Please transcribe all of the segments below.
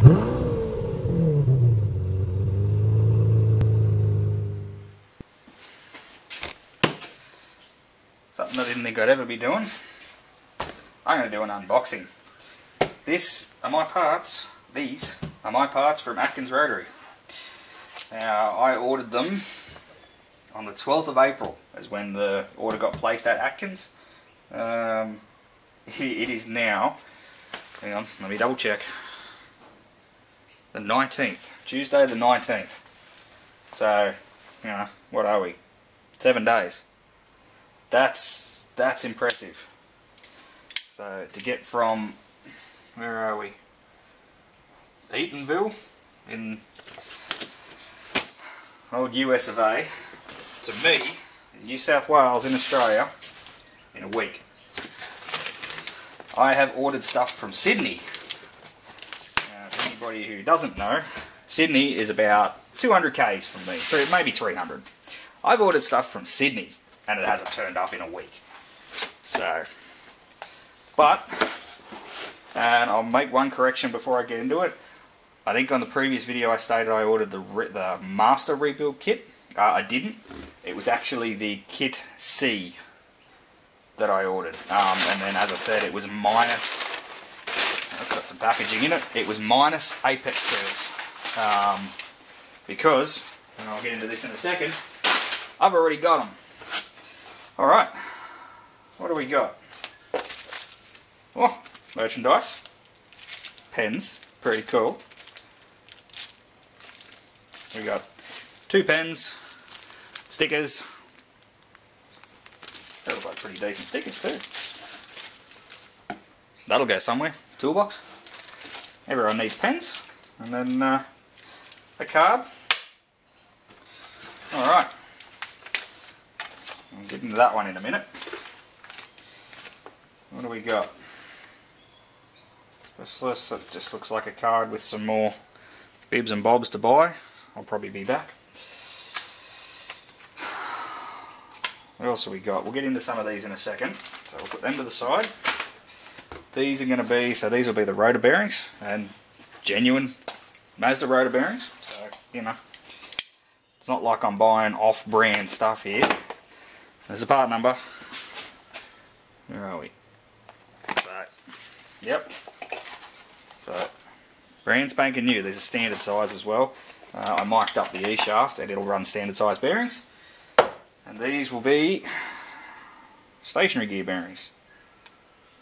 Something I didn't think I'd ever be doing. I'm going to do an unboxing. These are my parts from Atkins Rotary. Now, I ordered them on the 12th of April, is when the order got placed at Atkins. It is now, hang on, let me double check, the 19th, Tuesday the 19th. So, you know, what are we? 7 days. That's impressive. So to get from, where are we? Eatonville in old US of A to me, New South Wales in Australia, in a week. I have ordered stuff from Sydney. Now, for anybody who doesn't know, Sydney is about 200 k's from me, maybe 300. I've ordered stuff from Sydney and it hasn't turned up in a week. So, and I'll make one correction before I get into it. I think on the previous video I stated I ordered the Master Rebuild kit. I didn't. It was actually the Kit C that I ordered. And then, as I said, it was minus, it's got some packaging in it, it was minus Apex seals. Because, and I'll get into this in a second, I've already got them. Alright, what do we got? Oh, merchandise, pens, pretty cool. We got 2 pens, stickers. They look like pretty decent stickers too. That'll go somewhere. Toolbox. Everyone needs pens. And then a card. Alright. I'll get into that one in a minute. What do we got? This just looks like a card with some more bibs and bobs to buy. I'll probably be back. What else have we got? We'll get into some of these in a second. So we'll put them to the side. These are going to be, so these will be the rotor bearings, and genuine Mazda rotor bearings. So, you know, it's not like I'm buying off-brand stuff here. There's a part number. Where are we? So, yep. So, brand spanking new. These are standard size as well. I mic'd up the E-shaft and it'll run standard size bearings. And these will be stationary gear bearings.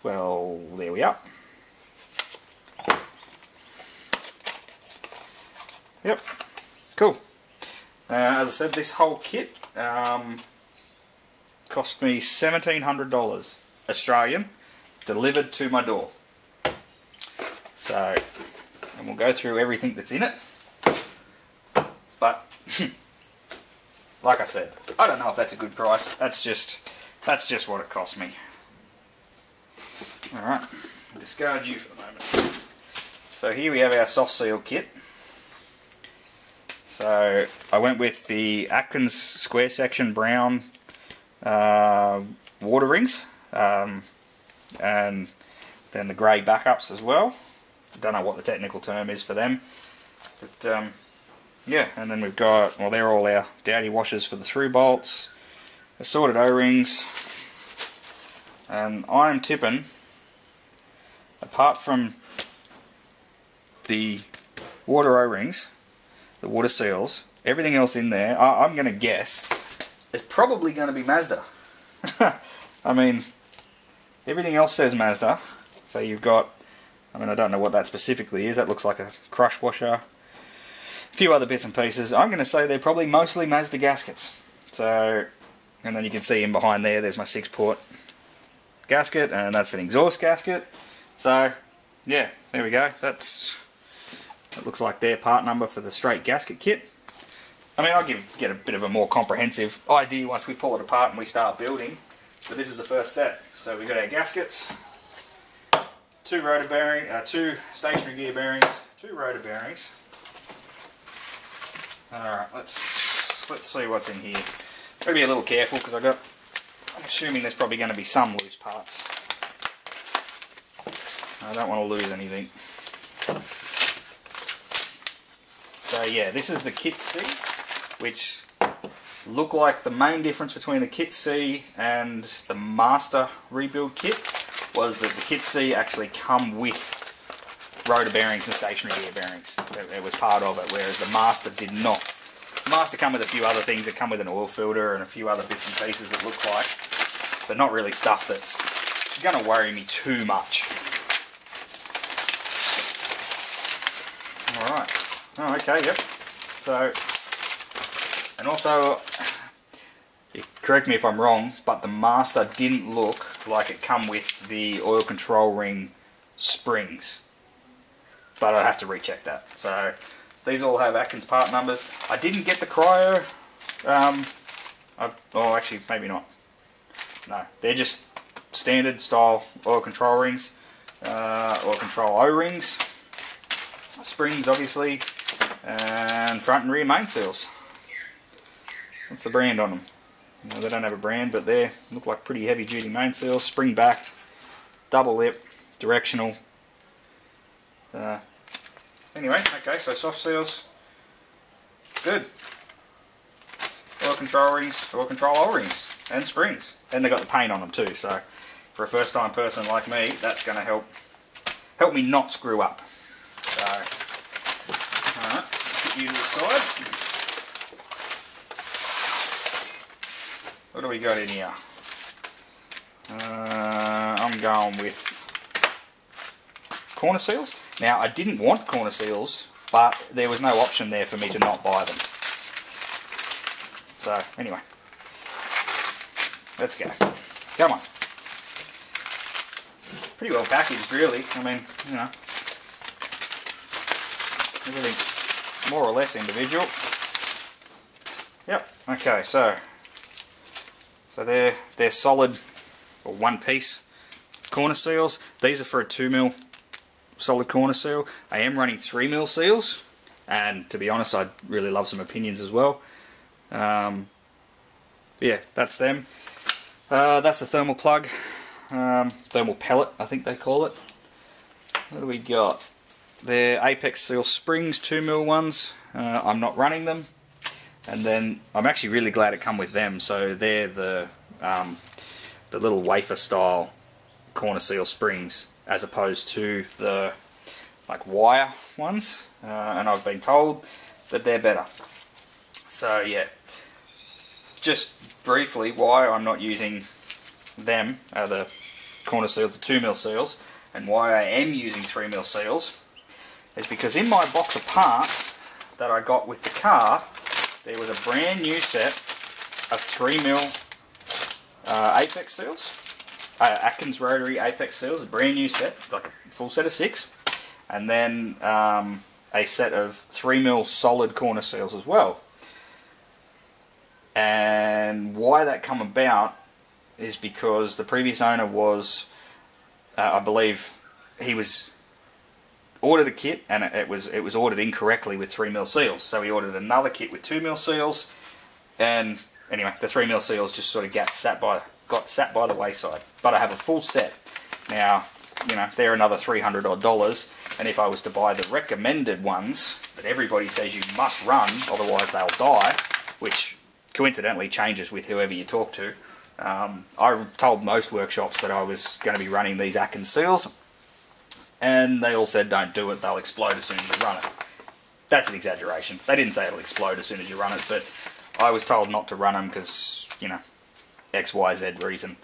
Well, there we are. Yep, cool. As I said, this whole kit cost me $1,700 Australian, delivered to my door. So, and we'll go through everything that's in it. But like I said, I don't know if that's a good price. That's just what it cost me. Alright, I'll discard you for the moment. So here we have our soft seal kit. So I went with the Atkins square section brown water rings, and then the grey backups as well. I don't know what the technical term is for them, but yeah, and then we've got, well, they're all our dowdy washers for the through bolts, assorted O-rings, and I'm tipping, apart from the water O-rings, the water seals, everything else in there, I'm going to guess, is probably going to be Mazda. I mean, everything else says Mazda, so you've got, I mean, I don't know what that specifically is, that looks like a crush washer, a few other bits and pieces. I'm going to say they're probably mostly Mazda gaskets. So, and then you can see in behind there, there's my 6-port gasket, and that's an exhaust gasket. So, yeah, there we go. That looks like their part number for the straight gasket kit. I mean, I'll get a bit of a more comprehensive idea once we pull it apart and we start building, but this is the first step. So we've got our gaskets, 2 rotor bearing, 2 stationary gear bearings, 2 rotor bearings. Alright, let's see what's in here. Gotta be a little careful because I'm assuming there's probably going to be some loose parts. I don't want to lose anything. So yeah, this is the Kit C, which look like the main difference between the Kit C and the Master rebuild kit was that the Kit C actually come with rotor bearings and stationary gear bearings. It was part of it, whereas the Master did not. The Master come with a few other things. It come with an oil filter and a few other bits and pieces it look like, but not really stuff that's going to worry me too much. Alright. Oh, okay, yep. So, and also, correct me if I'm wrong, but the Master didn't look like it come with the oil control ring springs. But I'd have to recheck that. So, these all have Atkins part numbers. I didn't get the cryo. Oh, actually, maybe not. No, they're just standard style oil control rings, oil control O-rings, springs obviously, and front and rear main seals. What's the brand on them? No, they don't have a brand, but they look like pretty heavy duty main seals, spring backed, double lip, directional. Anyway, okay, so soft seals, good. Oil control rings, oil control O-rings, and springs. And they got the paint on them too, so for a first time person like me, that's going to help me not screw up. So, alright, put you to the side. What do we got in here? I'm going with corner seals. Now, I didn't want corner seals, but there was no option there for me to not buy them. So, anyway. Let's go. Come on. Pretty well packaged, really. I mean, you know, everything's more or less individual. Yep. Okay, so they're solid, or one piece corner seals. These are for a 2mm solid corner seal. I am running 3mm seals, and to be honest, I'd really love some opinions as well. Yeah, that's them. That's the thermal plug, thermal pellet, I think they call it. What do we got? They're Apex Seal Springs 2mm ones. I'm not running them. And then I'm actually really glad it come with them. So they're the little wafer style corner seal springs, as opposed to the like wire ones. And I've been told that they're better. So yeah, just briefly why I'm not using them, the corner seals, the 2mm seals, and why I am using 3mm seals, is because in my box of parts that I got with the car, there was a brand new set of 3mm Apex seals, Atkins Rotary Apex seals, a brand new set, like a full set of 6, and then a set of 3mm solid corner seals as well. And why that come about is because the previous owner was, I believe, he was ordered a kit and it was ordered incorrectly with 3mm seals. So he ordered another kit with 2mm seals, and anyway, the 3mm seals just sort of got sat by the wayside. But I have a full set now. You know, they're another $300 odd, and if I was to buy the recommended ones that everybody says you must run, otherwise they'll die, which coincidentally changes with whoever you talk to. I told most workshops that I was going to be running these Atkins seals, and they all said don't do it, they'll explode as soon as you run it. That's an exaggeration. They didn't say it'll explode as soon as you run it, but I was told not to run them because, you know, X, Y, Z reason.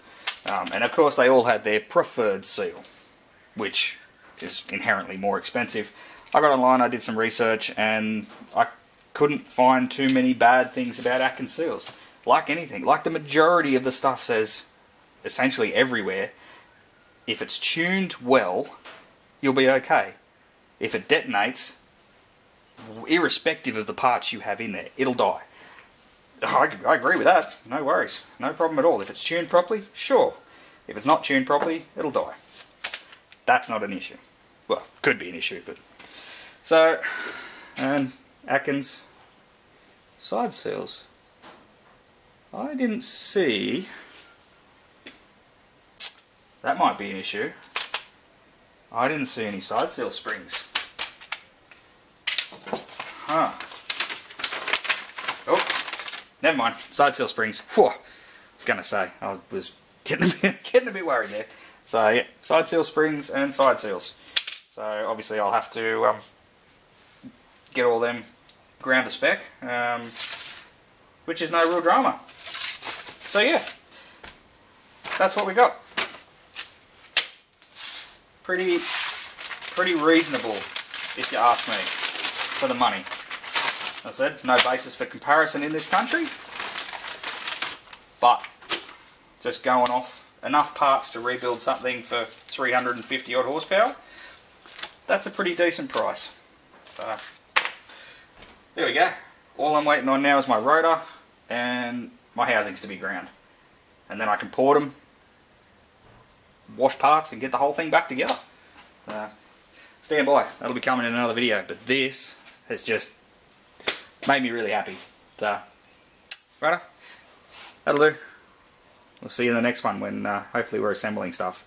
And of course they all had their preferred seal, which is inherently more expensive. I got online, I did some research, and I couldn't find too many bad things about Atkins seals. Like anything, like the majority of the stuff says, essentially everywhere, if it's tuned well, you'll be okay. If it detonates, irrespective of the parts you have in there, it'll die. I agree with that, no worries, no problem at all. If it's tuned properly, sure. If it's not tuned properly, it'll die. That's not an issue. Well, could be an issue, but... So, and Atkins side seals. I didn't see... That might be an issue. I didn't see any side seal springs. Huh. Oh, never mind. Side seal springs. Whew. I was going to say, I was getting a bit worried there. So yeah, side seal springs and side seals. So obviously I'll have to get all them ground to spec, which is no real drama. So yeah, that's what we got. Pretty reasonable, if you ask me, for the money. As I said, no basis for comparison in this country, but just going off enough parts to rebuild something for 350 odd horsepower, that's a pretty decent price. So there we go. All I'm waiting on now is my rotor and my housings to be ground, and then I can port them, wash parts, and get the whole thing back together. Stand by, that'll be coming in another video, but this has just made me really happy. So, righto, that'll do. We'll see you in the next one when hopefully we're assembling stuff.